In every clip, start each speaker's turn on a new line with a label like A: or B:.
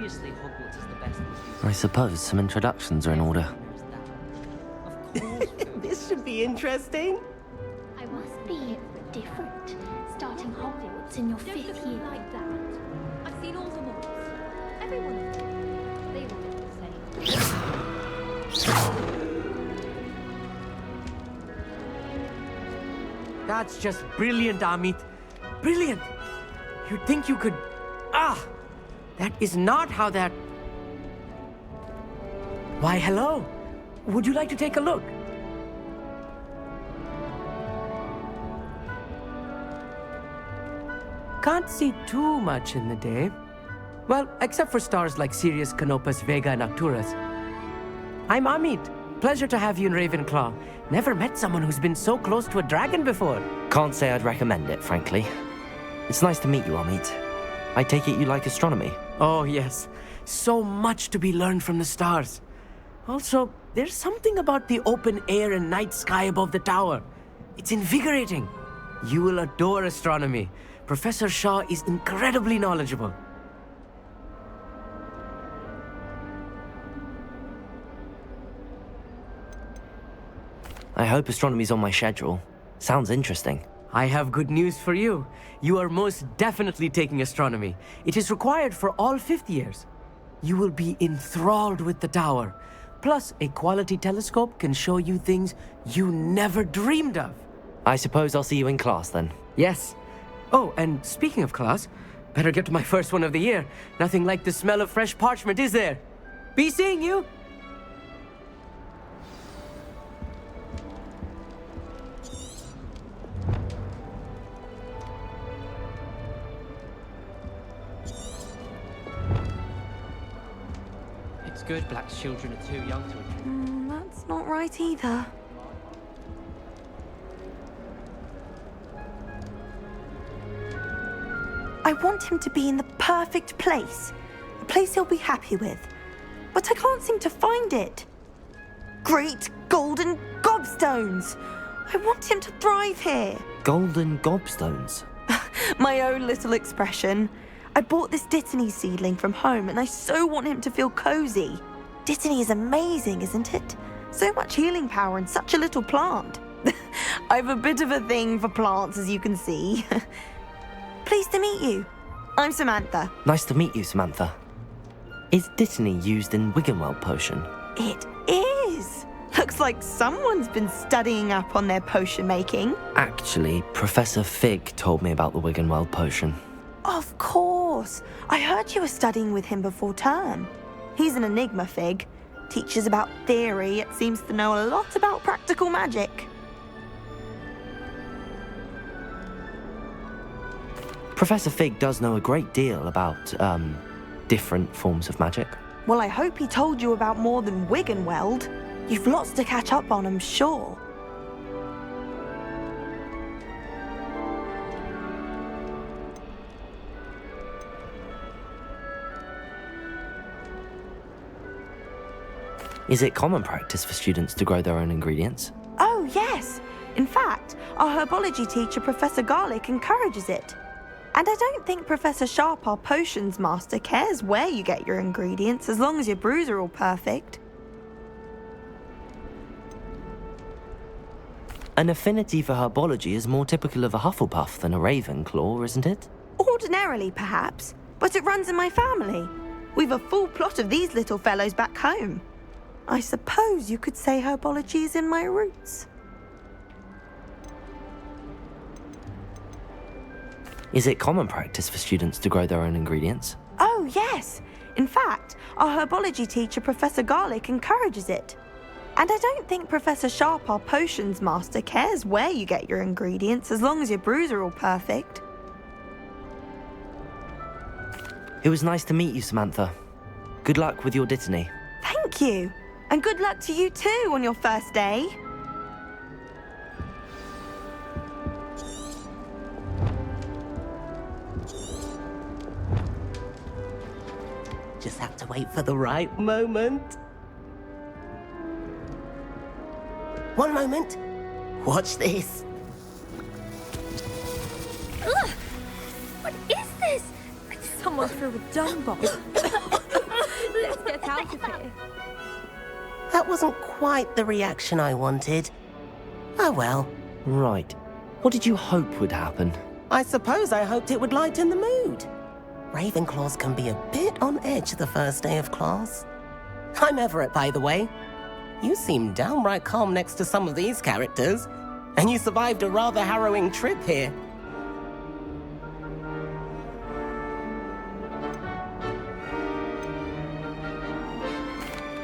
A: Obviously, Hogwarts is the best institution.
B: I suppose some introductions are in order.
A: Of course.
C: This should be interesting.
D: I must be different, starting Hogwarts in your fifth year.
E: Like that. I've seen all the malls. Everyone. They all look the same.
C: That's just brilliant, Amit. Brilliant. You'd think you could... That is not how that... Why, hello. Would you like to take a look? Can't see too much in the day. Well, except for stars like Sirius, Canopus, Vega, and Arcturus. I'm Amit. Pleasure to have you in Ravenclaw. Never met someone who's been so close to a dragon before.
B: Can't say I'd recommend it, frankly. It's nice to meet you, Amit. I take it you like astronomy?
C: Oh, yes. So much to be learned from the stars. Also, there's something about the open air and night sky above the tower. It's invigorating. You will adore astronomy. Professor Shaw is incredibly knowledgeable.
B: I hope astronomy's on my schedule. Sounds interesting.
C: I have good news for you. You are most definitely taking astronomy. It is required for all fifth years. You will be enthralled with the tower. Plus, a quality telescope can show you things you never dreamed of.
B: I suppose I'll see you in class then.
C: Yes. Oh, and speaking of class, better get to my first one of the year. Nothing like the smell of fresh parchment, is there? Be seeing you!
A: It's good black children are too young to attend.
E: That's not right either.
F: I want him to be in the perfect place. A place he'll be happy with. But I can't seem to find it. Great golden gobstones! I want him to thrive here.
B: Golden gobstones?
F: My own little expression. I bought this Dittany seedling from home and I so want him to feel cozy. Dittany is amazing, isn't it? So much healing power in such a little plant. I've a bit of a thing for plants, as you can see. Pleased to meet you. I'm Samantha.
B: Nice to meet you, Samantha. Is Dittany used in Wiggenweld potion?
F: It is. Looks like someone's been studying up on their potion making.
B: Actually, Professor Fig told me about the Wiggenweld potion.
F: Of course. I heard you were studying with him before term. He's an enigma, Fig. Teaches about theory, yet seems to know a lot about practical magic.
B: Professor Fig does know a great deal about, different forms of magic.
F: Well, I hope he told you about more than Wiggenweld. You've lots to catch up on, I'm sure.
B: Is it common practice for students to grow their own ingredients?
F: Oh, yes. In fact, our herbology teacher, Professor Garlick, encourages it. And I don't think Professor Sharp, our potions master, cares where you get your ingredients as long as your brews are all perfect.
B: An affinity for herbology is more typical of a Hufflepuff than a Ravenclaw, isn't it?
F: Ordinarily, perhaps, but it runs in my family. We've a full plot of these little fellows back home. I suppose you could say herbology is in my roots.
B: Is it common practice for students to grow their own ingredients?
F: Oh, yes. In fact, our herbology teacher, Professor Garlick, encourages it. And I don't think Professor Sharp, our potions master, cares where you get your ingredients as long as your brews are all perfect.
B: It was nice to meet you, Samantha. Good luck with your Dittany.
F: Thank you. And good luck to you too on your first day.
C: Just have to wait for the right moment. One moment. Watch this.
E: Ugh! What is this? Someone threw a dung bomb.
F: out of here.
G: That wasn't quite the reaction I wanted. Oh well.
B: Right. What did you hope would happen?
G: I suppose I hoped it would lighten the mood. Ravenclaws can be a bit on edge the first day of class. I'm Everett, by the way. You seem downright calm next to some of these characters. And you survived a rather harrowing trip here.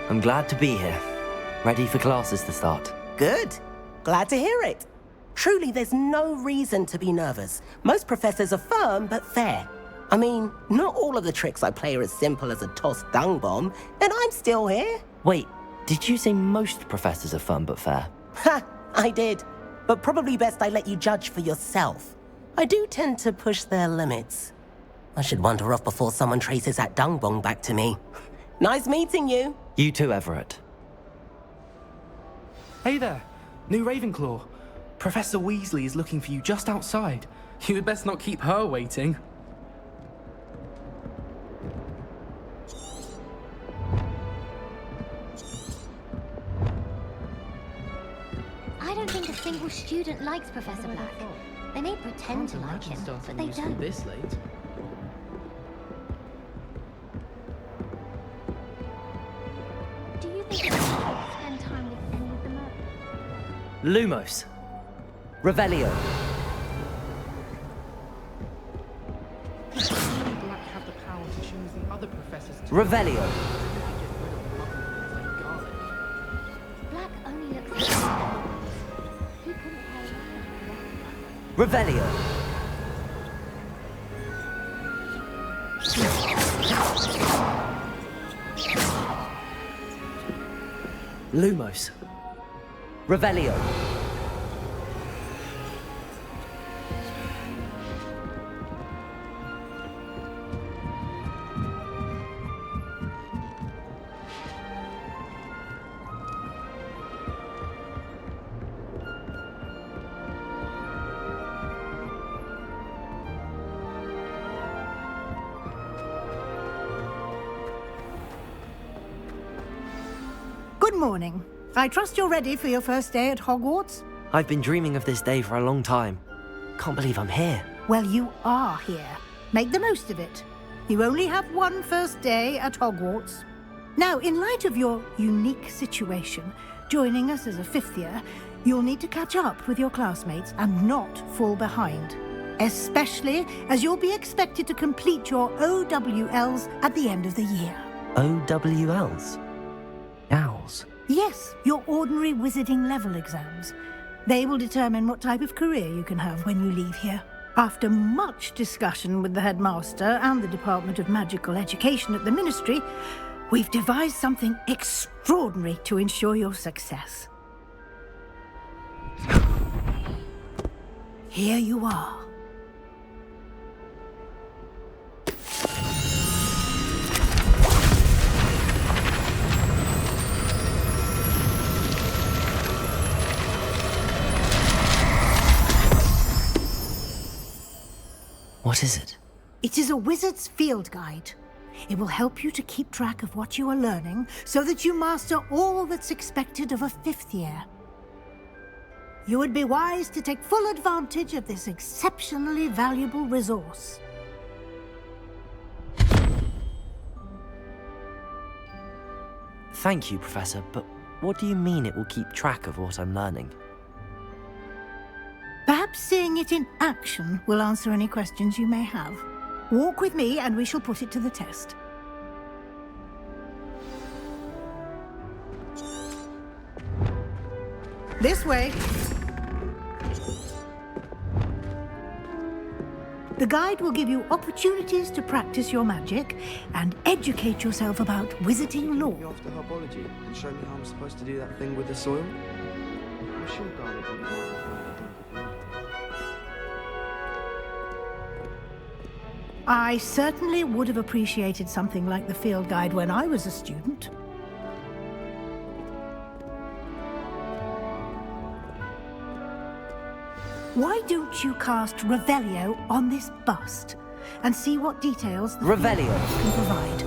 B: I'm glad to be here. Ready for classes to start.
G: Good. Glad to hear it. Truly, there's no reason to be nervous. Most professors are firm but fair. I mean, not all of the tricks I play are as simple as a tossed dung bomb, and I'm still here.
B: Wait, did you say most professors are fun but fair?
G: Ha! I did. But probably best I let you judge for yourself. I do tend to push their limits. I should wander off before someone traces that dung bomb back to me. Nice meeting you.
B: You too, Everett.
H: Hey there, new Ravenclaw. Professor Weasley is looking for you just outside. You had best not keep her waiting.
D: I don't think a single student likes Professor Black. They may pretend to like him, but they don't.
H: This late.
D: Do you think it's okay to spend time with any of them?
B: Lumos. Revelio.
H: Black have the power to choose the other professors to
B: Revelio.
D: Black only looks at he couldn't tell.
B: Revelio. Lumos. Revelio.
I: Good morning. I trust you're ready for your first day at Hogwarts?
B: I've been dreaming of this day for a long time. Can't believe I'm here.
I: Well, you are here. Make the most of it. You only have one first day at Hogwarts. Now, in light of your unique situation, joining us as a fifth year, you'll need to catch up with your classmates and not fall behind. Especially as you'll be expected to complete your OWLs at the end of the year.
B: OWLs? Owls.
I: Yes, your ordinary wizarding level exams. They will determine what type of career you can have when you leave here. After much discussion with the headmaster and the Department of Magical Education at the Ministry, we've devised something extraordinary to ensure your success. Here you are.
B: What is it?
I: It is a wizard's field guide. It will help you to keep track of what you are learning so that you master all that's expected of a fifth year. You would be wise to take full advantage of this exceptionally valuable resource.
B: Thank you, Professor, but what do you mean it will keep track of what I'm learning?
I: Perhaps seeing it in action will answer any questions you may have. Walk with me and we shall put it to the test. This way. The guide will give you opportunities to practice your magic and educate yourself about wizarding lore.
J: You off to herbology and show me how I'm supposed to do that thing with the soil? I'm sure Garnet will be fine.
I: I certainly would have appreciated something like the field guide when I was a student. Why don't you cast Revelio on this bust and see what details the
B: Revelio
I: field can provide?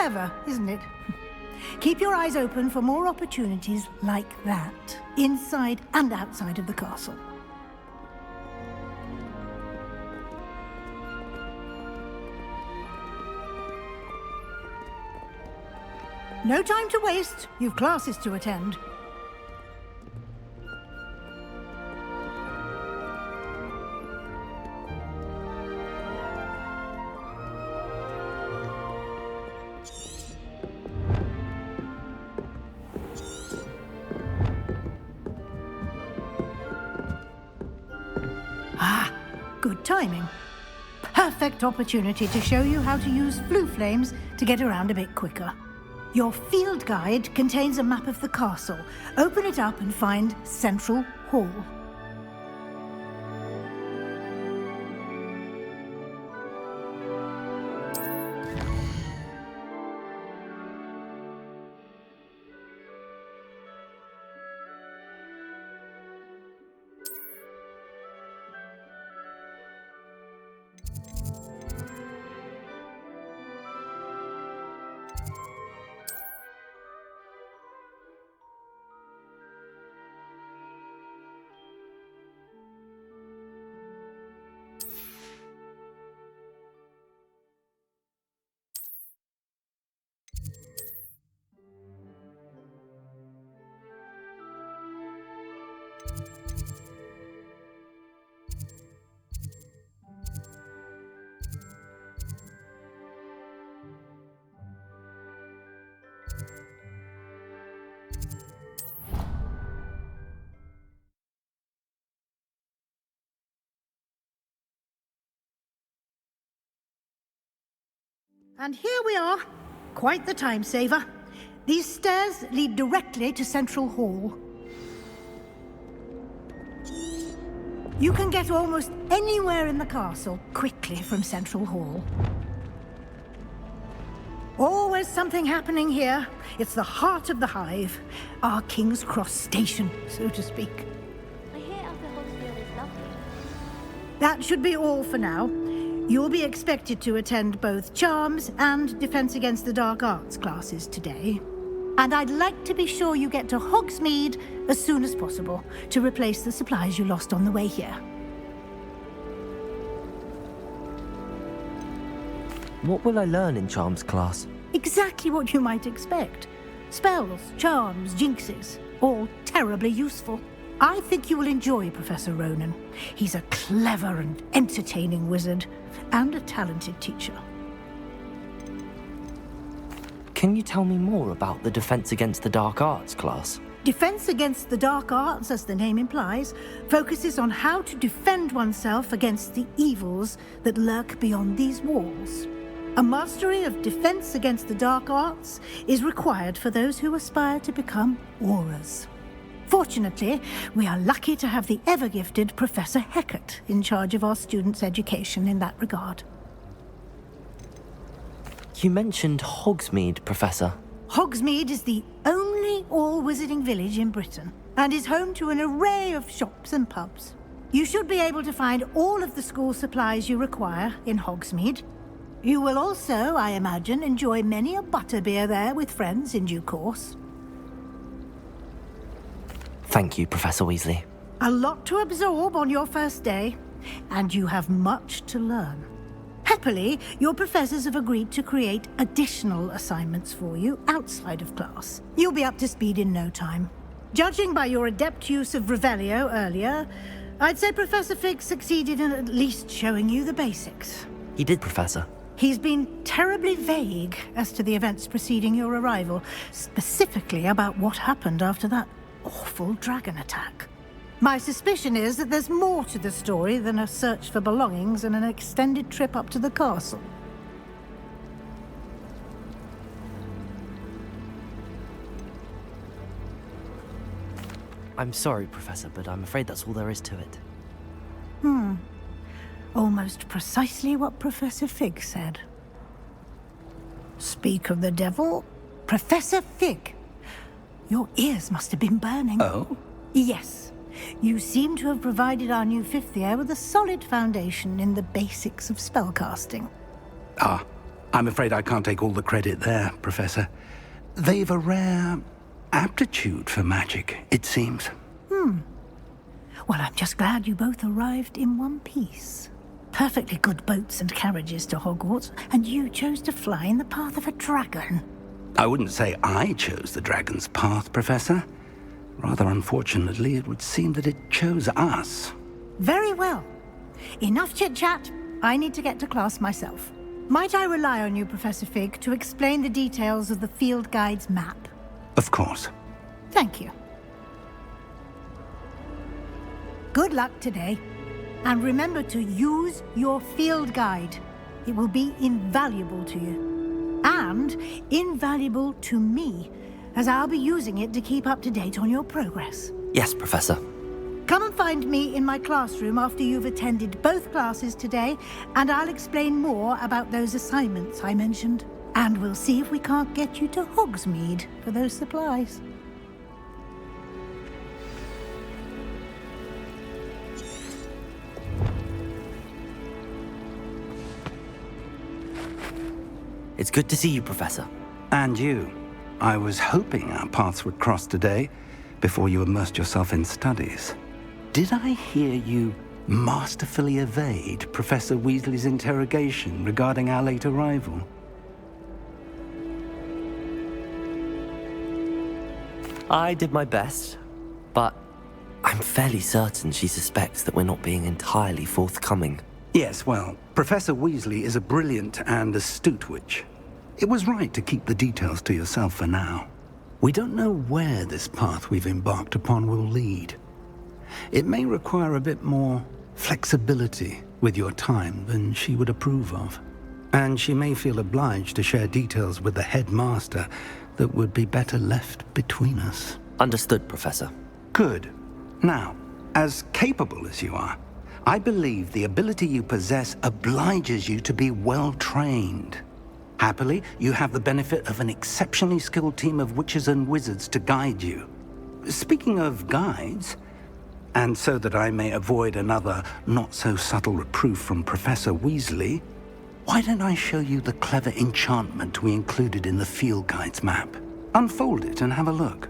I: Clever, isn't it? Keep your eyes open for more opportunities like that, inside and outside of the castle. No time to waste. You've classes to attend. Ah, good timing. Perfect opportunity to show you how to use flue flames to get around a bit quicker. Your field guide contains a map of the castle. Open it up and find Central Hall. And here we are. Quite the time saver. These stairs lead directly to Central Hall. You can get almost anywhere in the castle quickly from Central Hall. Always something happening here. It's the heart of the hive. Our King's Cross station, so to speak.
E: I hear Alpha Hogsfield is lovely.
I: That should be all for now. You'll be expected to attend both Charms and Defense Against the Dark Arts classes today. And I'd like to be sure you get to Hogsmeade as soon as possible to replace the supplies you lost on the way here.
B: What will I learn in Charms class?
I: Exactly what you might expect. Spells, charms, jinxes, all terribly useful. I think you will enjoy Professor Ronan. He's a clever and entertaining wizard, and a talented teacher.
B: Can you tell me more about the Defense Against the Dark Arts class?
I: Defense Against the Dark Arts, as the name implies, focuses on how to defend oneself against the evils that lurk beyond these walls. A mastery of Defense Against the Dark Arts is required for those who aspire to become Aurors. Fortunately, we are lucky to have the ever-gifted Professor Hecat in charge of our students' education in that regard.
B: You mentioned Hogsmeade, Professor.
I: Hogsmeade is the only all-wizarding village in Britain, and is home to an array of shops and pubs. You should be able to find all of the school supplies you require in Hogsmeade. You will also, I imagine, enjoy many a butterbeer there with friends in due course.
B: Thank you, Professor Weasley.
I: A lot to absorb on your first day, and you have much to learn. Happily, your professors have agreed to create additional assignments for you outside of class. You'll be up to speed in no time. Judging by your adept use of Revelio earlier, I'd say Professor Fig succeeded in at least showing you the basics.
B: He did, Professor.
I: He's been terribly vague as to the events preceding your arrival, specifically about what happened after that awful dragon attack. My suspicion is that there's more to the story than a search for belongings and an extended trip up to the castle.
B: I'm sorry, Professor, but I'm afraid that's all there is to it.
I: Almost precisely what Professor Fig said. Speak of the devil, Professor Fig. Your ears must have been burning.
H: Oh?
I: Yes. You seem to have provided our new fifth year with a solid foundation in the basics of spellcasting.
H: Ah,
K: I'm afraid I can't take all the credit there, Professor. They've a rare aptitude for magic, it seems.
I: Well, I'm just glad you both arrived in one piece. Perfectly good boats and carriages to Hogwarts, and you chose to fly in the path of a dragon.
K: I wouldn't say I chose the dragon's path, Professor. Rather unfortunately, it would seem that it chose us.
I: Very well. Enough chit-chat. I need to get to class myself. Might I rely on you, Professor Fig, to explain the details of the field guide's map?
K: Of course.
I: Thank you. Good luck today. And remember to use your field guide. It will be invaluable to you. And invaluable to me, as I'll be using it to keep up to date on your progress.
B: Yes, Professor.
I: Come and find me in my classroom after you've attended both classes today, and I'll explain more about those assignments I mentioned. And we'll see if we can't get you to Hogsmeade for those supplies.
B: It's good to see you, Professor.
K: And you. I was hoping our paths would cross today, before you immersed yourself in studies. Did I hear you masterfully evade Professor Weasley's interrogation regarding our late arrival?
B: I did my best, but I'm fairly certain she suspects that we're not being entirely forthcoming.
K: Yes, well, Professor Weasley is a brilliant and astute witch. It was right to keep the details to yourself for now. We don't know where this path we've embarked upon will lead. It may require a bit more flexibility with your time than she would approve of. And she may feel obliged to share details with the headmaster that would be better left between us.
B: Understood, Professor.
K: Good. Now, as capable as you are, I believe the ability you possess obliges you to be well trained. Happily, you have the benefit of an exceptionally skilled team of witches and wizards to guide you. Speaking of guides, and so that I may avoid another not-so-subtle reproof from Professor Weasley, why don't I show you the clever enchantment we included in the field guide's map? Unfold it and have a look.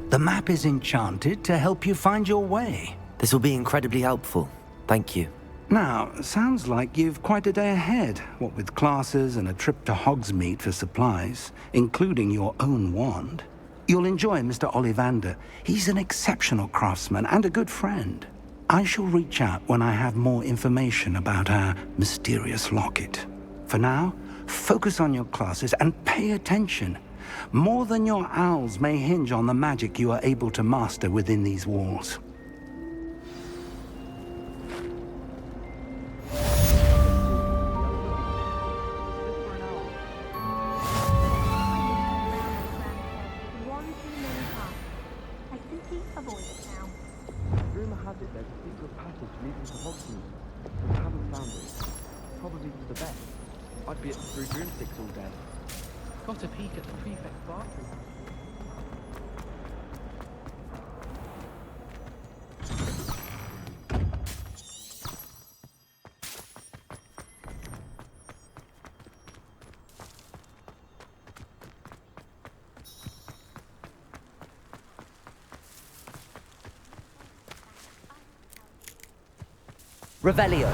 K: The map is enchanted to help you find your way.
B: This will be incredibly helpful. Thank you.
K: Now, sounds like you've quite a day ahead, what with classes and a trip to Hogsmeade for supplies, including your own wand. You'll enjoy Mr. Ollivander. He's an exceptional craftsman and a good friend. I shall reach out when I have more information about our mysterious locket. For now, focus on your classes and pay attention. More than your owls may hinge on the magic you are able to master within these walls.
D: One too many paths. I simply avoid it now.
J: Rumour has it there's a secret passage leading to Hogsmeade. We haven't found it. Probably for the best. I'd be at the Three Broomsticks all day.
H: Got a peek at the prefect's bathroom.
B: Revelio.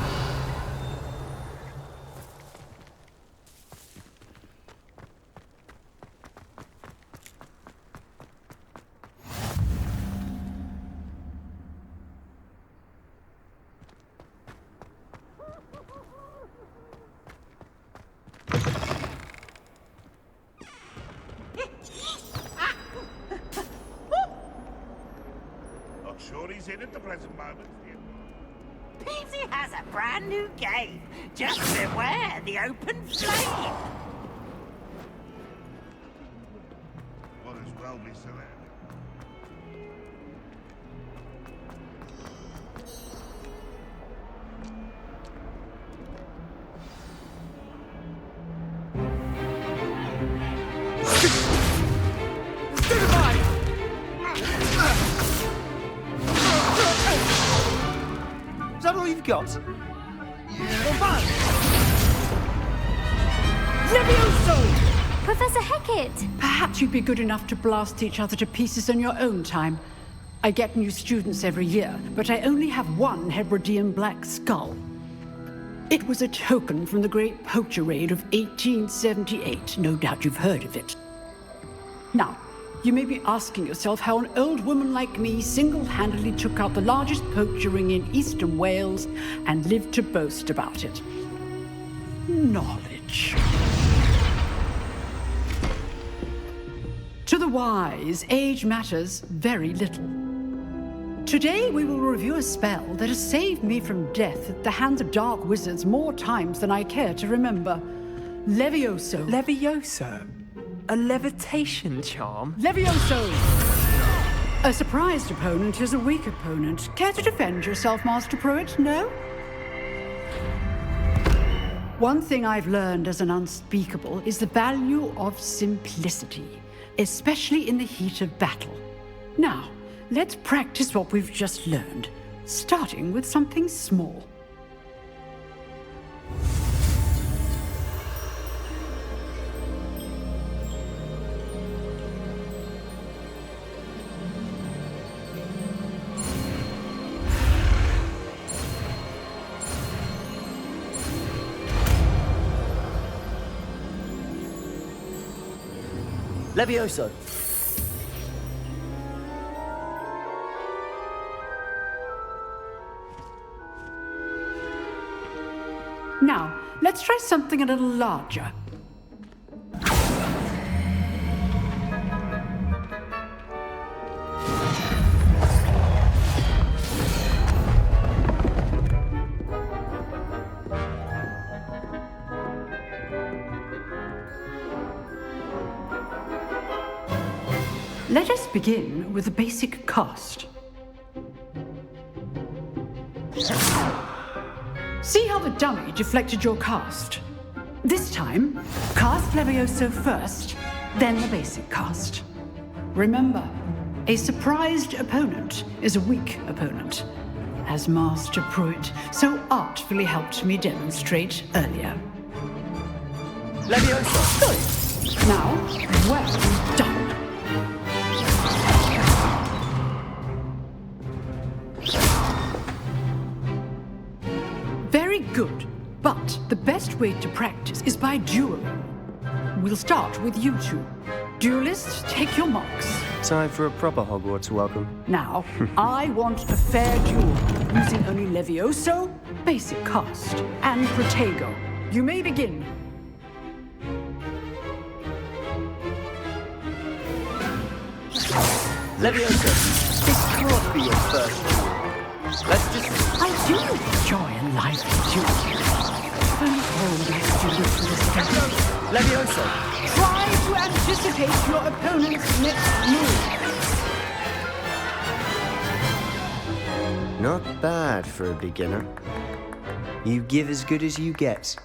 L: considered the present moment.
M: Peasy has a brand new game. Just beware the open flame.
L: What as well be so there.
C: Is that all you've got?
I: Levioso!
D: Professor Hecat!
N: Perhaps you'd be good enough to blast each other to pieces in your own time. I get new students every year, but I only have one Hebridean black skull. It was a token from the Great Poacher Raid of 1878. No doubt you've heard of it. Now, you may be asking yourself how an old woman like me single-handedly took out the largest poacher ring in eastern Wales and lived to boast about it. Knowledge. To the wise, age matters very little. Today we will review a spell that has saved me from death at the hands of dark wizards more times than I care to remember. Levioso.
C: Levioso? A levitation charm?
N: Levioso! A surprised opponent is a weak opponent. Care to defend yourself, Master Pruitt? No? One thing I've learned as an unspeakable is the value of simplicity, especially in the heat of battle. Now, let's practice what we've just learned, starting with something small.
C: Levioso!
N: Now, let's try something a little larger. Let us begin with a basic cast. See how the dummy deflected your cast? This time, cast Levioso first, then the basic cast. Remember, a surprised opponent is a weak opponent, as Master Pruitt so artfully helped me demonstrate earlier.
C: Levioso!
N: Good. Now, well done. Very good, but the best way to practice is by dueling. We'll start with you two. Duelists, take your marks.
C: Time for a proper Hogwarts welcome.
N: Now, I want a fair duel, using only Levioso, basic cast, and Protego. You may begin.
C: Levioso, this can't be your first duel. Let's just...
N: I do enjoy a lively duel. Phone call my students to this game.
C: Levioso!
N: Try to anticipate your opponent's next move.
O: Not bad for a beginner. You give as good as you get.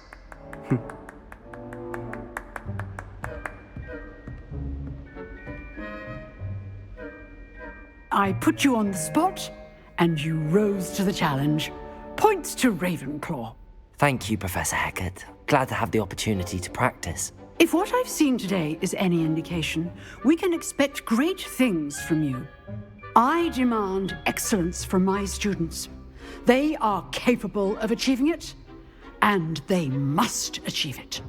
N: I put you on the spot, and you rose to the challenge. Points to Ravenclaw.
B: Thank you, Professor Hecat. Glad to have the opportunity to practice.
N: If what I've seen today is any indication, we can expect great things from you. I demand excellence from my students. They are capable of achieving it, and they must achieve it.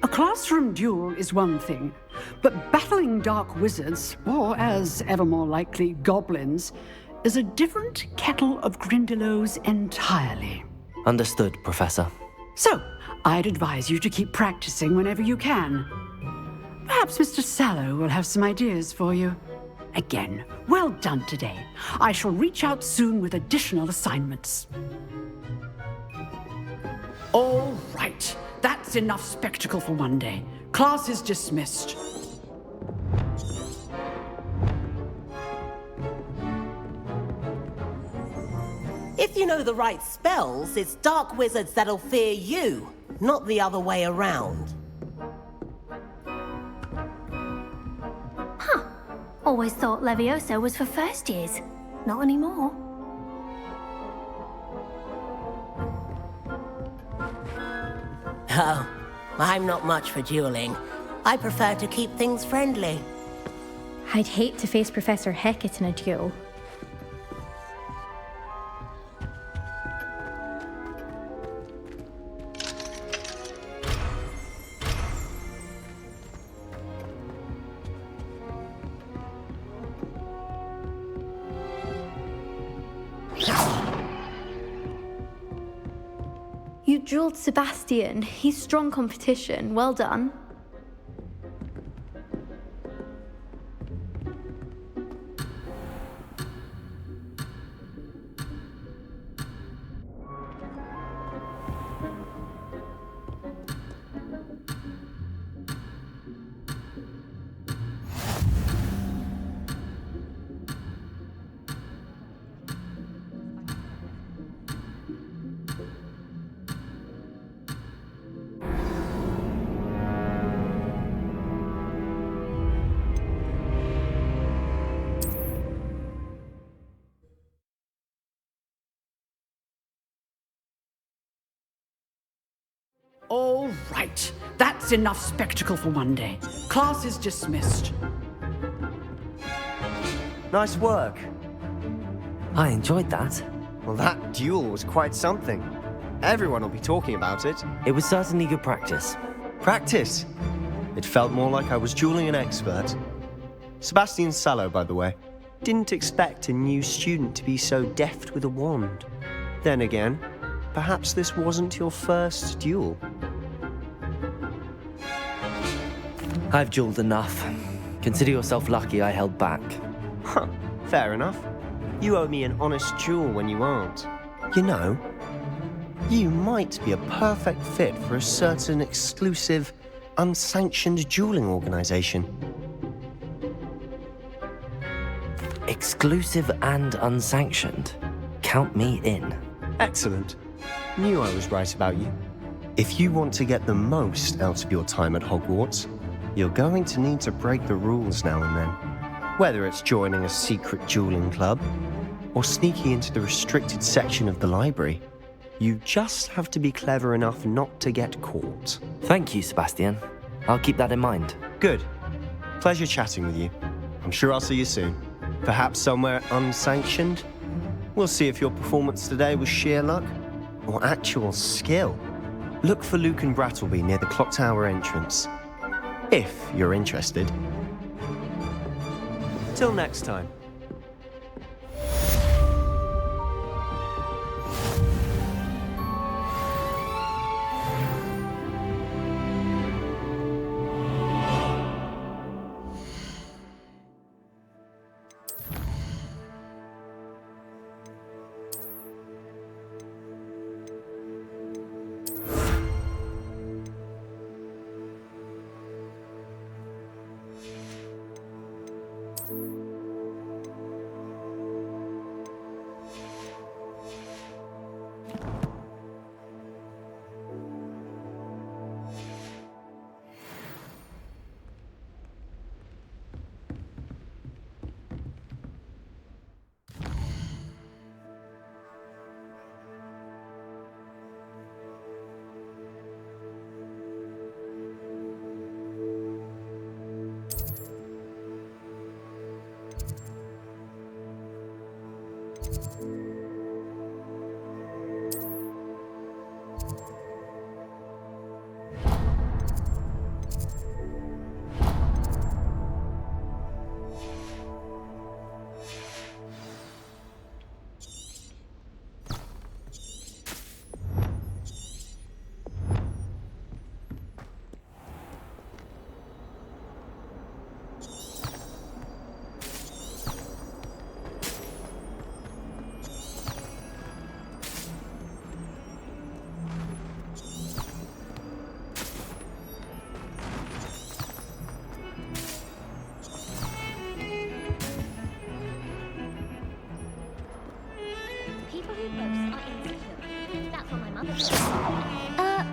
N: A classroom duel is one thing, but battling dark wizards, or as ever more likely, goblins, is a different kettle of Grindylows entirely.
B: Understood, Professor.
N: So, I'd advise you to keep practicing whenever you can. Perhaps Mr. Sallow will have some ideas for you. again. Well done today. I shall reach out soon with additional assignments. All right. That's enough spectacle for one day. Class is dismissed.
G: If you know the right spells, it's dark wizards that'll fear you, not the other way around.
D: Huh. Always thought Levioso was for first years. Not anymore.
G: Oh, I'm not much for dueling. I prefer to keep things friendly.
P: I'd hate to face Professor Hecat in a duel. You drilled Sebastian. He's strong competition. Well done.
N: All right. That's enough spectacle for one day. Class is dismissed.
O: Nice work.
B: I enjoyed that.
O: Well, that duel was quite something. Everyone will be talking about it.
B: It was certainly good practice.
O: Practice? It felt more like I was dueling an expert. Sebastian Sallow, by the way. Didn't expect a new student to be so deft with a wand. Then again, perhaps this wasn't your first duel.
B: I've dueled enough. Consider yourself lucky I held back.
O: Huh, fair enough. You owe me an honest duel when you aren't. You know, you might be a perfect fit for a certain exclusive, unsanctioned dueling organization.
B: Exclusive and unsanctioned? Count me in.
O: Excellent. Knew I was right about you. If you want to get the most out of your time at Hogwarts, you're going to need to break the rules now and then. Whether it's joining a secret dueling club, or sneaking into the restricted section of the library, you just have to be clever enough not to get caught.
B: Thank you, Sebastian. I'll keep that in mind.
O: Good. Pleasure chatting with you. I'm sure I'll see you soon. Perhaps somewhere unsanctioned? We'll see if your performance today was sheer luck or actual skill. Look for Luke and Brattleby near the clock tower entrance. If you're interested. Till next time.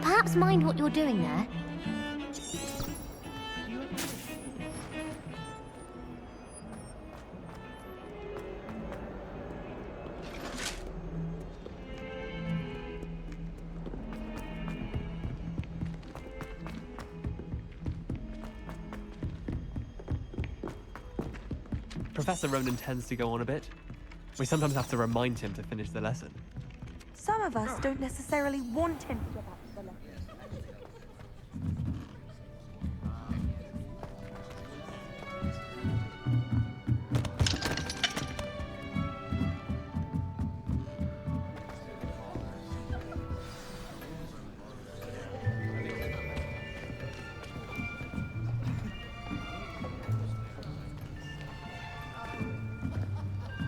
D: Perhaps mind what you're doing there.
Q: Professor Ronan tends to go on a bit. We sometimes have to remind him to finish the lesson.
F: Some of us don't necessarily want him to get up to the lesson.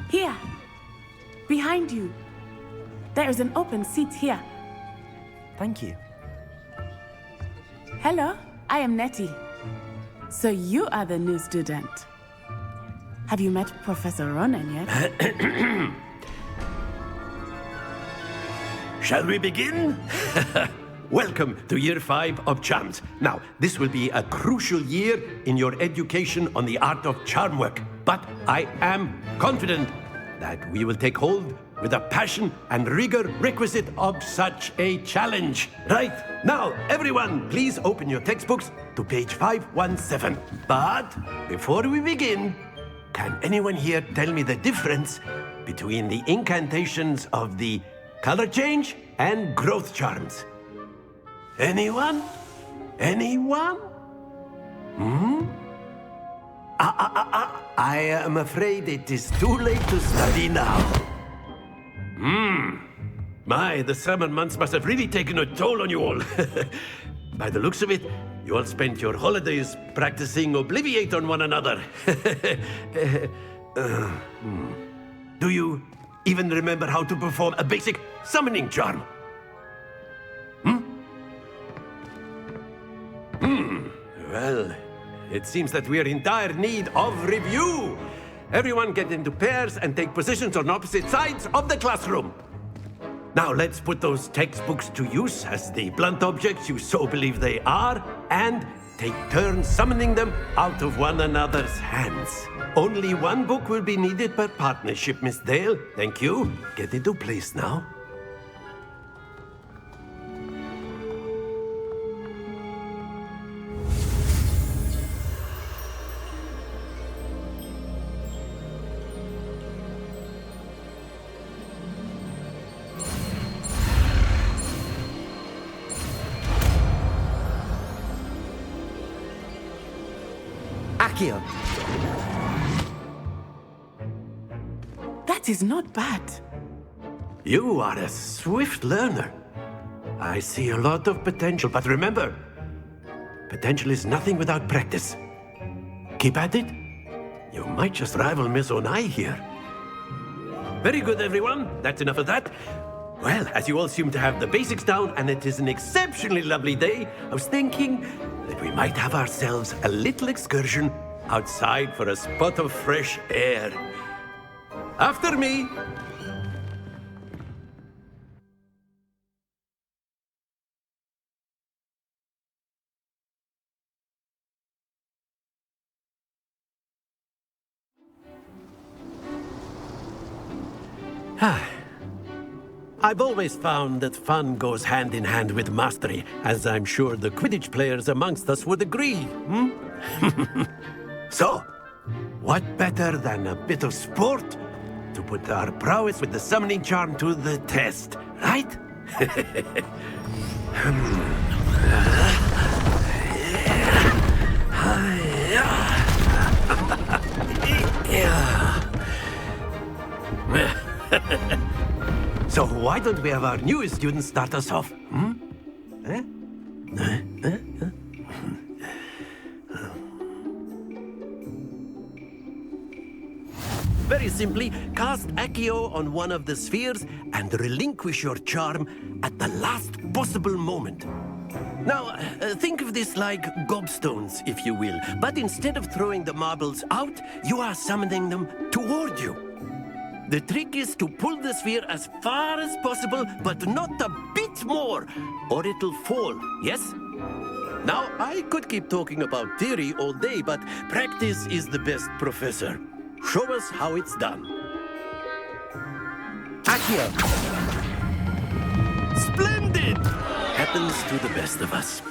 R: Here, behind you. There is an open seat here.
C: Thank you.
R: Hello, I am Nettie. So you are the new student. Have you met Professor Ronan yet?
S: Shall we begin? Welcome to Year 5 of Charms. Now, this will be a crucial year in your education on the art of charm work. But I am confident that we will take hold with the passion and rigor requisite of such a challenge. Right, now, everyone, please open your textbooks to page 517. But before we begin, can anyone here tell me the difference between the incantations of the color change and growth charms? Anyone? Anyone? I am afraid it is too late to study now. My, the summer months must have really taken a toll on you all. By the looks of it, you all spent your holidays practicing Obliviate on one another. Do you even remember how to perform a basic summoning charm? Well, it seems that we are in dire need of review. Everyone get into pairs and take positions on opposite sides of the classroom. Now let's put those textbooks to use as the blunt objects you so believe they are, and take turns summoning them out of one another's hands. Only one book will be needed per partnership, Miss Dale. Thank you. Get into place now.
C: Akio.
R: That is not bad.
S: You are a swift learner. I see a lot of potential, but remember, potential is nothing without practice. Keep at it. You might just rival Miss Onai here. Very good, everyone. That's enough of that. Well, as you all seem to have the basics down, and it is an exceptionally lovely day, I was thinking that we might have ourselves a little excursion outside for a spot of fresh air. After me. I've always found that fun goes hand in hand with mastery, as I'm sure the Quidditch players amongst us would agree. So, what better than a bit of sport to put our prowess with the summoning charm to the test, right? So why don't we have our newest student start us off? Very simply, cast Accio on one of the spheres and relinquish your charm at the last possible moment. Now, think of this like gobstones, if you will, but instead of throwing the marbles out, you are summoning them toward you. The trick is to pull the sphere as far as possible, but not a bit more, or it'll fall, yes? Now, I could keep talking about theory all day, but practice is the best professor. Show us how it's done.
C: Accio!
S: Splendid! Happens to the best of us.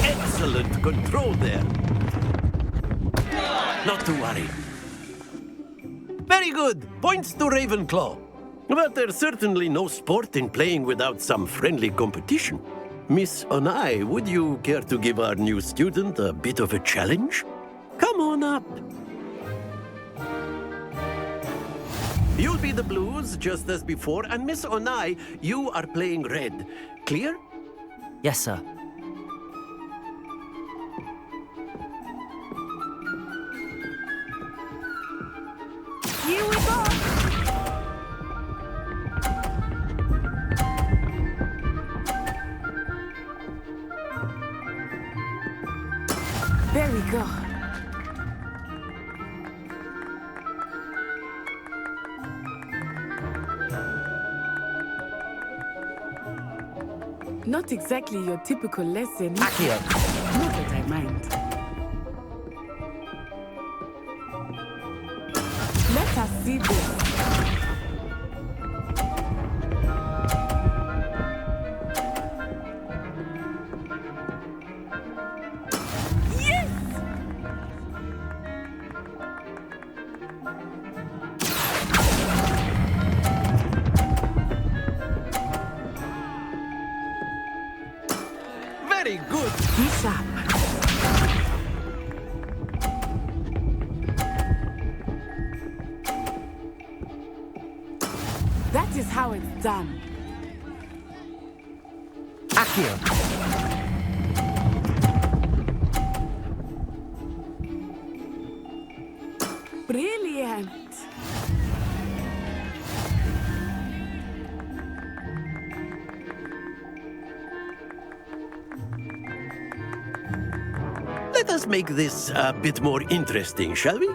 S: Excellent control there. Not to worry. Very good. Points to Ravenclaw. But there's certainly no sport in playing without some friendly competition. Miss Onai, would you care to give our new student a bit of a challenge? Come on up. You'll be the blues, just as before, and Miss Onai, you are playing red. Clear?
B: Yes, sir.
R: Here we go! There we go. Not exactly your typical lesson.
C: Accio!
R: Not that I mind. Let us see this. Yes!
S: Very good.
R: Be sharp. That is how it's done.
C: Accio!
R: Brilliant.
S: Let us make this a bit more interesting, shall we?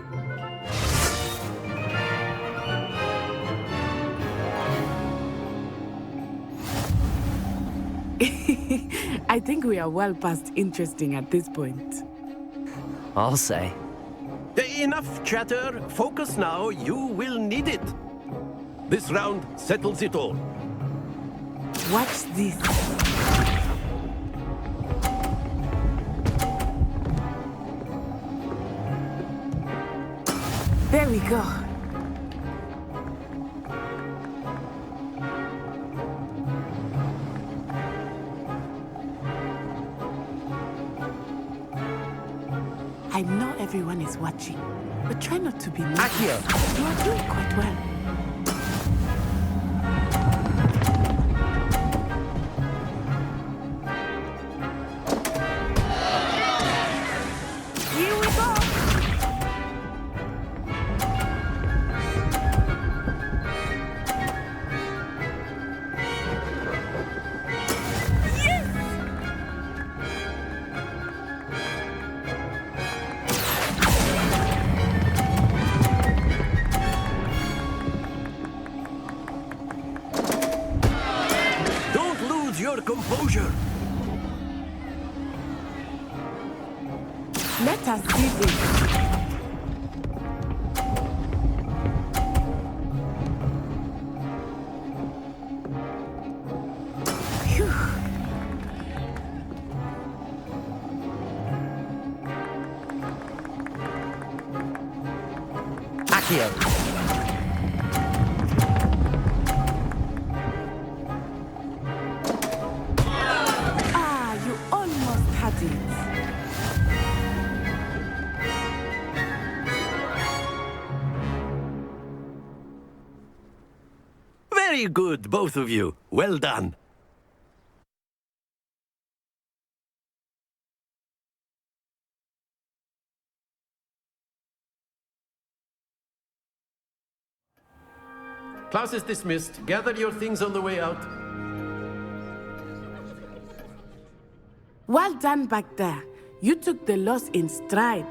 R: I think we are well past interesting at this point.
B: I'll say.
S: Enough chatter. Focus now. You will need it. This round settles it all.
R: Watch this. There we go. I know everyone is watching, but try not to be nervous.
C: Accio!
R: You are doing quite well. Here we go!
S: Don't lose your composure.
R: Let us see this. Phew.
C: Accio!
R: Ah, you almost had it.
S: Very good, both of you. Well done. Class is dismissed. Gather your things on the way out.
R: Well done back there. You took the loss in stride.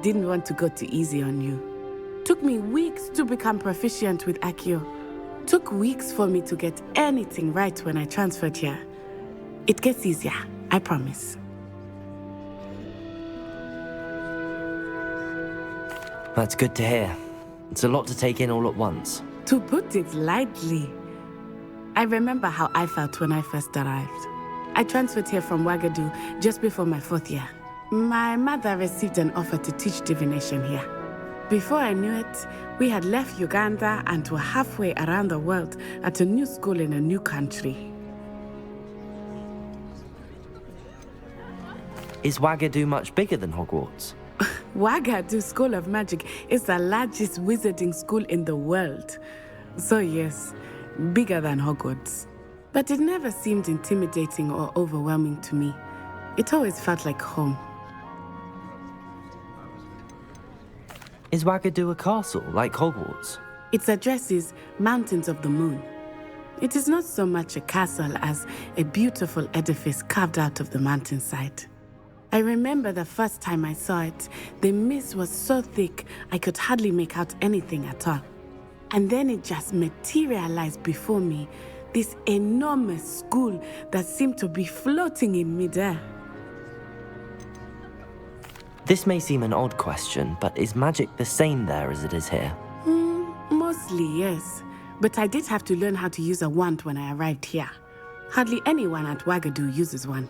R: Didn't want to go too easy on you. Took me weeks to become proficient with Accio. Took weeks for me to get anything right when I transferred here. It gets easier, I promise.
B: That's good to hear. It's a lot to take in all at once.
R: To put it lightly, I remember how I felt when I first arrived. I transferred here from Ouagadougou just before my 4th year. My mother received an offer to teach divination here. Before I knew it, we had left Uganda and were halfway around the world at a new school in a new country.
B: Is Ouagadougou much bigger than Hogwarts?
R: Ouagadougou School of Magic is the largest wizarding school in the world. So yes, bigger than Hogwarts. But it never seemed intimidating or overwhelming to me. It always felt like home.
B: Is Ouagadougou a castle, like Hogwarts?
R: Its address is Mountains of the Moon. It is not so much a castle as a beautiful edifice carved out of the mountainside. I remember the first time I saw it, the mist was so thick I could hardly make out anything at all. And then it just materialized before me, this enormous school that seemed to be floating in midair.
B: This may seem an odd question, but is magic the same there as it is here?
R: Mostly, yes. But I did have to learn how to use a wand when I arrived here. Hardly anyone at Ouagadougou uses one.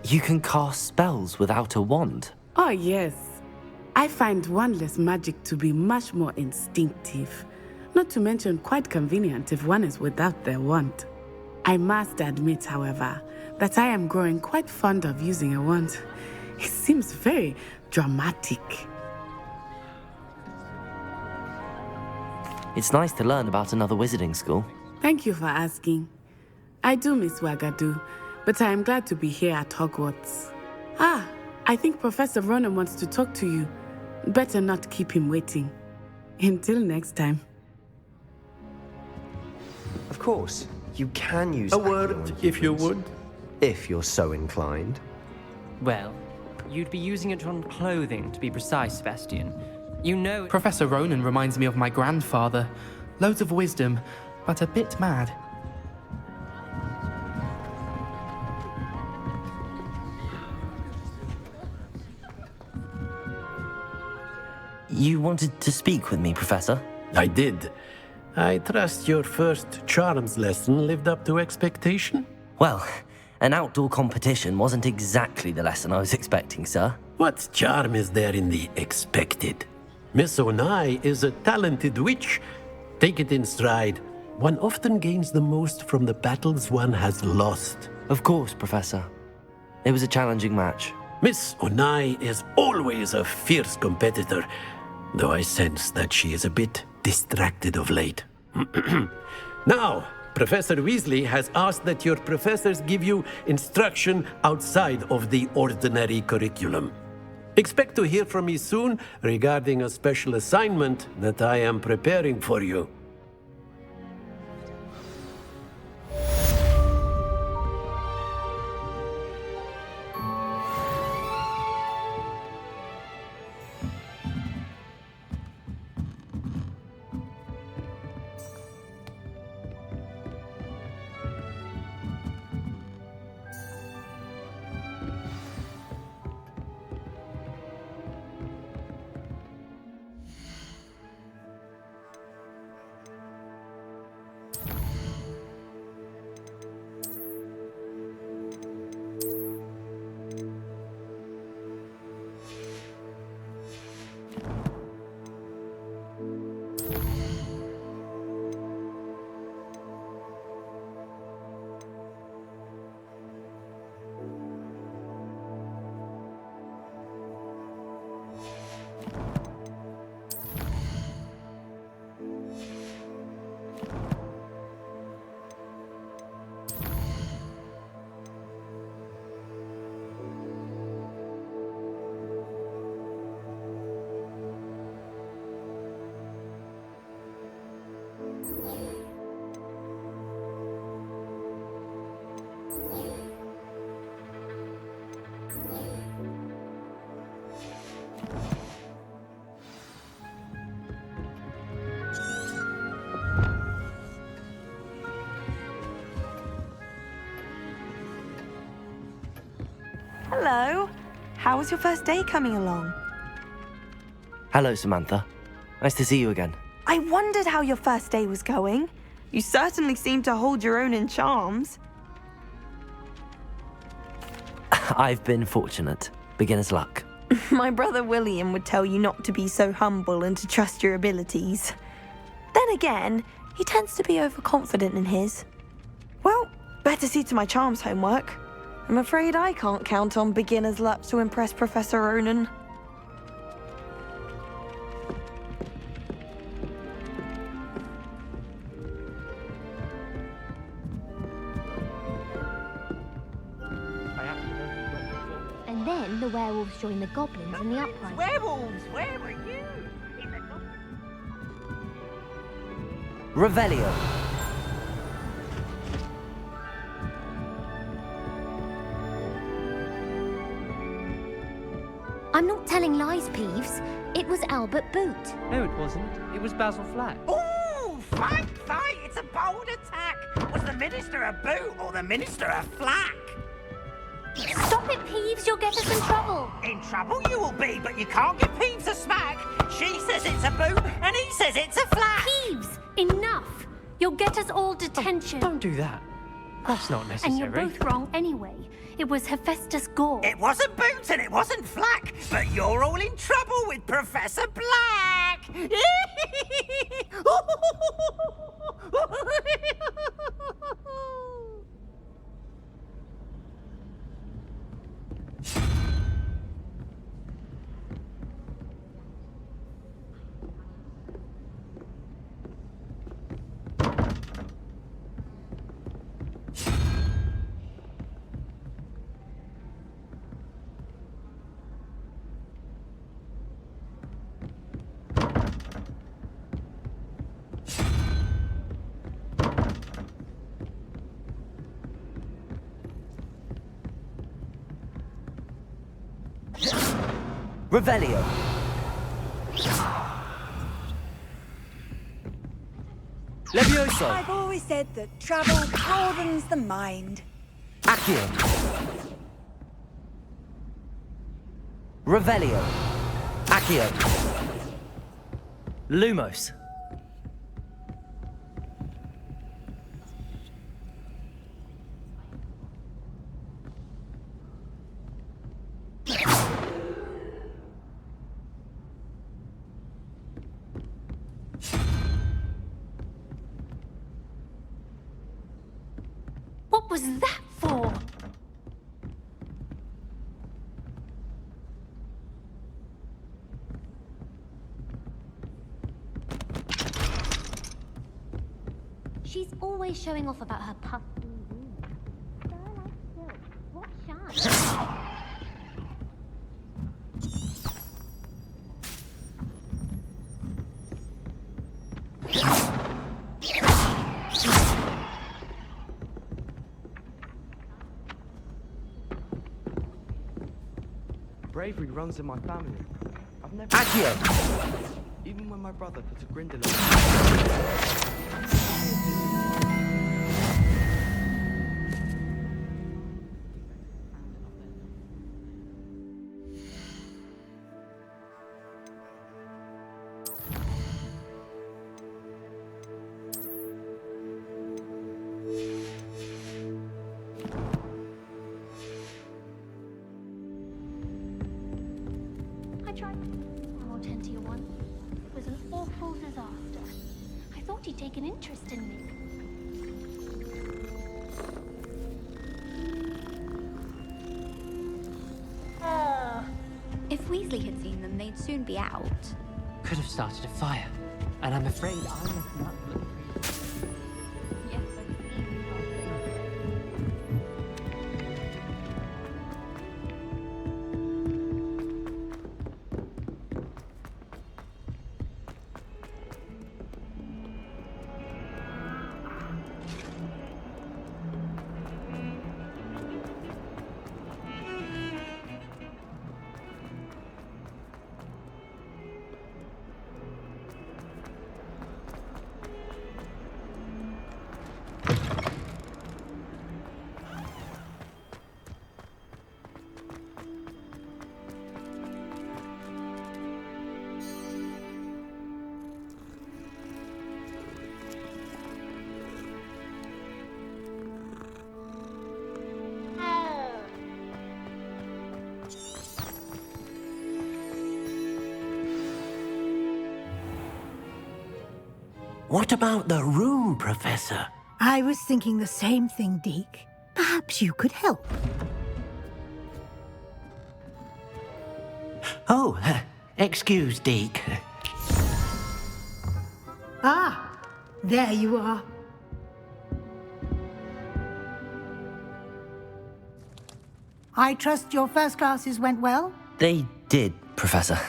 B: You can cast spells without a wand?
R: Oh, yes. I find wandless magic to be much more instinctive. Not to mention quite convenient if one is without their wand. I must admit, however, that I am growing quite fond of using a wand. It seems very dramatic.
B: It's nice to learn about another wizarding school.
R: Thank you for asking. I do miss Ouagadougou, but I am glad to be here at Hogwarts. Ah, I think Professor Ronan wants to talk to you. Better not keep him waiting. Until next time.
O: Of course, you can use
S: A word, if you would.
O: If you're so inclined.
A: Well, you'd be using it on clothing, to be precise, Sebastian. You know...
H: Professor Ronan reminds me of my grandfather. Loads of wisdom, but a bit mad.
B: You wanted to speak with me, Professor?
S: I did. I trust your first charms lesson lived up to expectation?
B: Well, an outdoor competition wasn't exactly the lesson I was expecting, sir.
S: What charm is there in the expected? Miss Onai is a talented witch. Take it in stride. One often gains the most from the battles one has lost.
B: Of course, Professor. It was a challenging match.
S: Miss Onai is always a fierce competitor, though I sense that she is a bit distracted of late. Now, Professor Weasley has asked that your professors give you instruction outside of the ordinary curriculum. Expect to hear from me soon regarding a special assignment that I am preparing for you.
F: Hello. How was your first day coming along?
B: Hello, Samantha. Nice to see you again.
F: I wondered how your first day was going. You certainly seem to hold your own in charms.
B: I've been fortunate. Beginner's luck.
F: My brother William would tell you not to be so humble and to trust your abilities. Then again, he tends to be overconfident in his. Well, better see to my charms homework. I'm afraid I can't count on beginner's luck to impress Professor Ronan.
D: And then the werewolves join the goblins in the uprising.
M: Werewolves, where were you?
B: Revelio.
D: I'm not telling lies, Peeves. It was Albert Boot.
A: No, it wasn't. It was Basil Flack.
M: Ooh, fight! It's a bold attack! Was the Minister a boot or the Minister a flack?
D: Stop it, Peeves. You'll get us in trouble.
M: In trouble you will be, but you can't give Peeves a smack. She says it's a boot, and he says it's a flack.
D: Peeves, enough. You'll get us all detention.
A: Don't do that. That's not necessary.
D: And you're both wrong anyway. It was Hephaestus Gore.
M: It wasn't Boots and it wasn't Flack, but you're all in trouble with Professor Black.
B: Revelio. Levioso.
T: I've always said that travel broadens the mind.
B: Accio. Revelio. Accio. Lumos.
D: What was that for? She's always showing off about her puff. What shine?
J: Bravery runs in my family. I've never...
B: Accio.
J: Even when my brother put a grindle on...
D: I tried. I'll tend to your one. It was an awful disaster. I thought he'd take an interest in me.
U: If Weasley had seen them, they'd soon be out.
A: Could have started a fire. And I'm afraid I left that.
S: What about the room, Professor?
I: I was thinking the same thing, Deke. Perhaps you could help.
S: Oh, excuse, Deke.
I: Ah, there you are. I trust your first classes went well?
B: They did, Professor.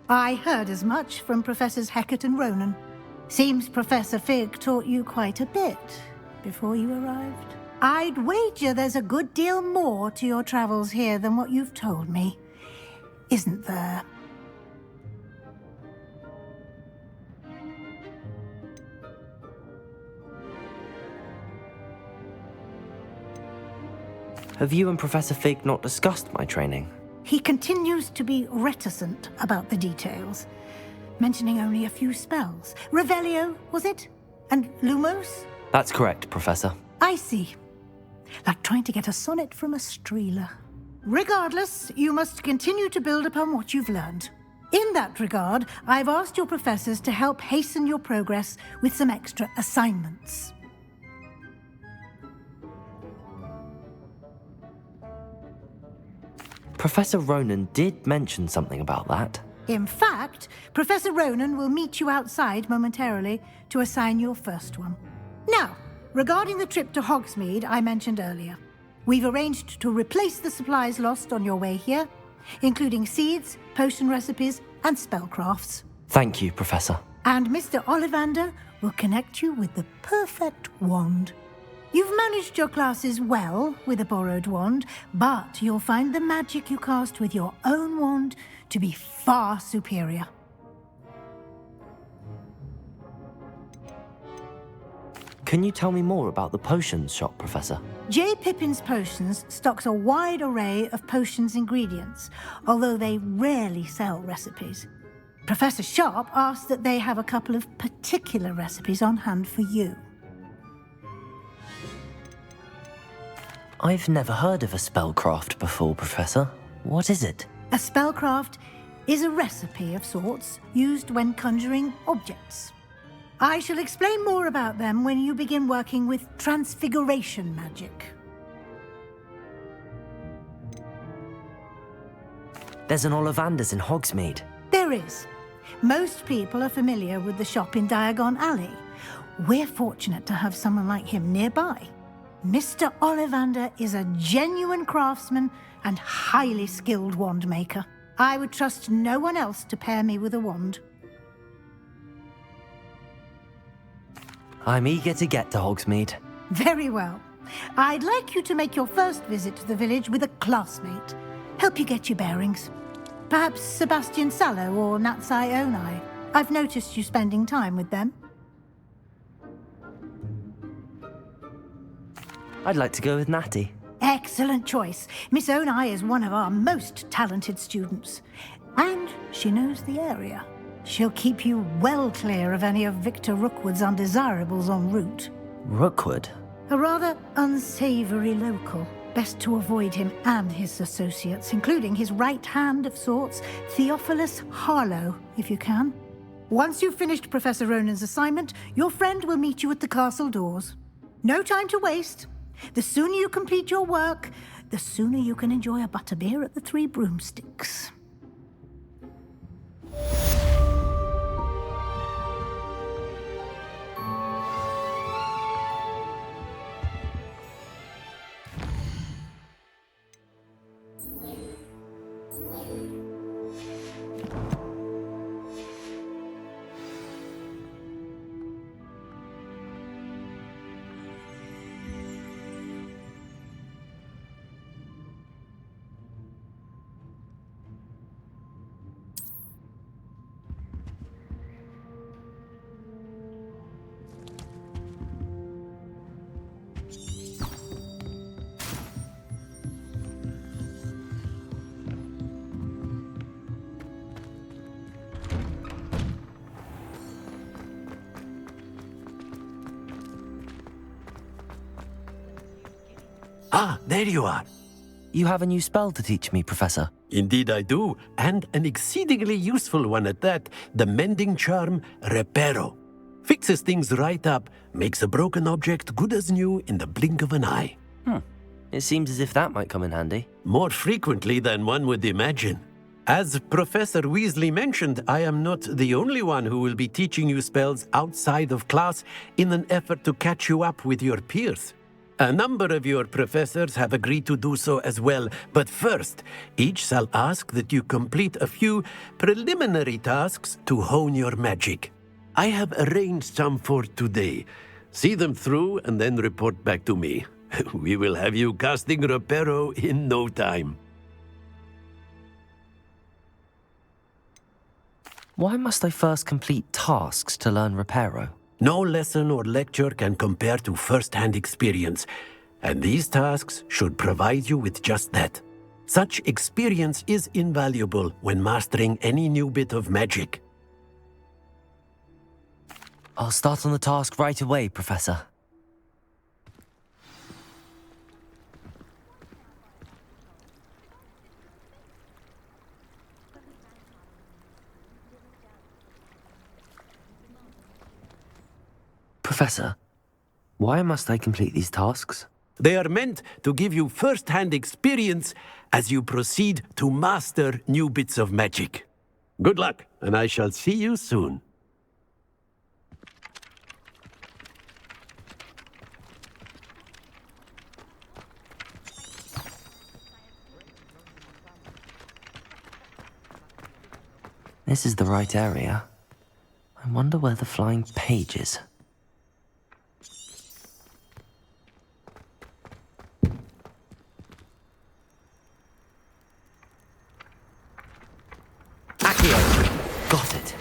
I: I heard as much from Professors Hecat and Ronan. Seems Professor Fig taught you quite a bit before you arrived. I'd wager there's a good deal more to your travels here than what you've told me, isn't there?
B: Have you and Professor Fig not discussed my training?
I: He continues to be reticent about the details, mentioning only a few spells. Revelio, was it? And Lumos?
B: That's correct, Professor.
I: I see. Like trying to get a sonnet from a streeler. Regardless, you must continue to build upon what you've learned. In that regard, I've asked your professors to help hasten your progress with some extra assignments.
B: Professor Ronan did mention something about that.
I: In fact, Professor Ronan will meet you outside momentarily to assign your first one. Now, regarding the trip to Hogsmeade I mentioned earlier, we've arranged to replace the supplies lost on your way here, including seeds, potion recipes, and spellcrafts.
B: Thank you, Professor.
I: And Mr. Ollivander will connect you with the perfect wand. You've managed your classes well with a borrowed wand, but you'll find the magic you cast with your own wand to be far superior.
B: Can you tell me more about the potions shop, Professor?
I: J. Pippin's Potions stocks a wide array of potions ingredients, although they rarely sell recipes. Professor Sharp asked that they have a couple of particular recipes on hand for you.
B: I've never heard of a spellcraft before, Professor. What is it?
I: A spellcraft is a recipe of sorts used when conjuring objects. I shall explain more about them when you begin working with transfiguration magic.
B: There's an Ollivander's in Hogsmeade.
I: There is. Most people are familiar with the shop in Diagon Alley. We're fortunate to have someone like him nearby. Mr. Ollivander is a genuine craftsman and highly skilled wand maker. I would trust no one else to pair me with a wand.
B: I'm eager to get to Hogsmeade.
I: Very well. I'd like you to make your first visit to the village with a classmate. Help you get your bearings. Perhaps Sebastian Sallow or Natsai Onai. I've noticed you spending time with them.
B: I'd like to go with Natty.
I: Excellent choice. Miss Onai is one of our most talented students. And she knows the area. She'll keep you well clear of any of Victor Rookwood's undesirables en route.
B: Rookwood?
I: A rather unsavory local. Best to avoid him and his associates, including his right hand of sorts, Theophilus Harlow, if you can. Once you've finished Professor Ronan's assignment, your friend will meet you at the castle doors. No time to waste. The sooner you complete your work, the sooner you can enjoy a butterbeer at the Three Broomsticks.
S: Ah, there you are.
B: You have a new spell to teach me, Professor.
S: Indeed I do, and an exceedingly useful one at that, the mending charm Reparo. Fixes things right up, makes a broken object good as new in the blink of an eye.
B: It seems as if that might come in handy.
S: More frequently than one would imagine. As Professor Weasley mentioned, I am not the only one who will be teaching you spells outside of class in an effort to catch you up with your peers. A number of your professors have agreed to do so as well, but first, each shall ask that you complete a few preliminary tasks to hone your magic. I have arranged some for today. See them through and then report back to me. We will have you casting Reparo in no time.
B: Why must I first complete tasks to learn Reparo?
S: No lesson or lecture can compare to first-hand experience, and these tasks should provide you with just that. Such experience is invaluable when mastering any new bit of magic.
B: I'll start on the task right away, Professor. Professor, why must I complete these tasks?
S: They are meant to give you first-hand experience as you proceed to master new bits of magic. Good luck, and I shall see you soon.
B: This is the right area. I wonder where the flying page is. Got it.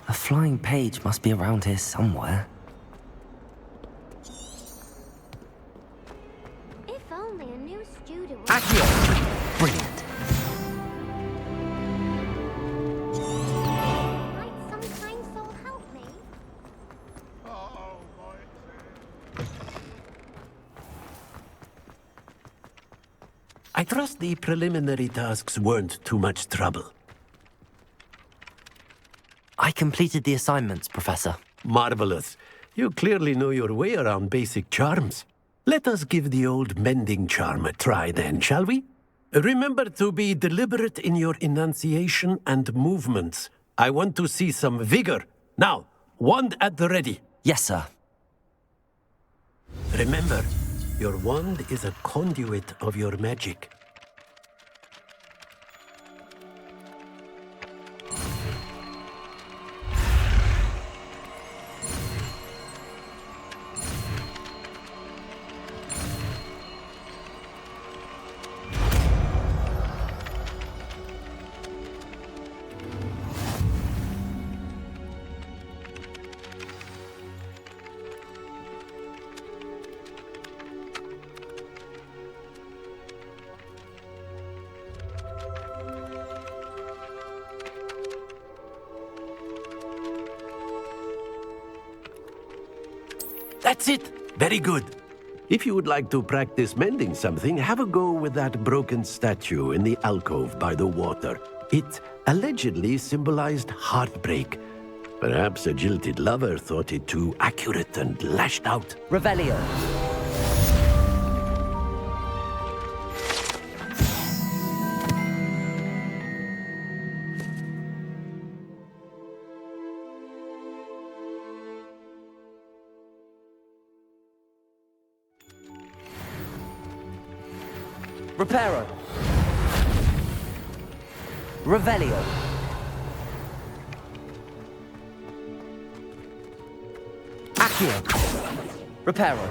B: A flying page must be around here somewhere. Brilliant.
S: I trust the preliminary tasks weren't too much trouble.
B: I completed the assignments, Professor.
S: Marvelous. You clearly know your way around basic charms. Let us give the old mending charm a try then, shall we? Remember to be deliberate in your enunciation and movements. I want to see some vigor. Now, wand at the ready.
B: Yes, sir.
S: Remember, your wand is a conduit of your magic. That's it. Very good. If you would like to practice mending something, have a go with that broken statue in the alcove by the water. It allegedly symbolized heartbreak. Perhaps a jilted lover thought it too accurate and lashed out.
B: Revelio. Reparo. Revelio. Accio. Reparo.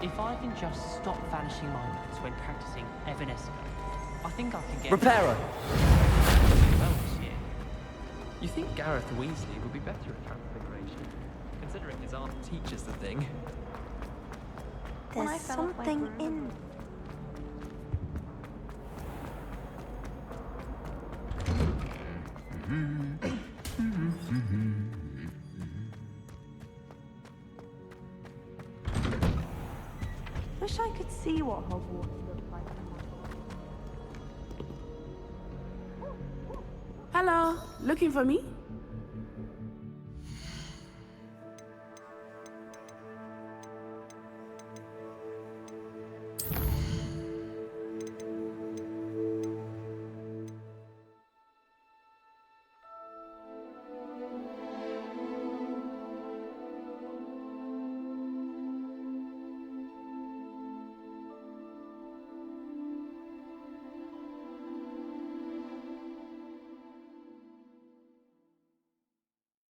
A: if I can just stop vanishing moments when practicing Evanesco, I think I can get...
B: Reparo!
Q: Well this year. You think Gareth Weasley would be better at transfiguration, considering his aunt teaches the thing.
F: There's something in... Wish I could see what Hogwarts looks like.
R: Hello, looking for me?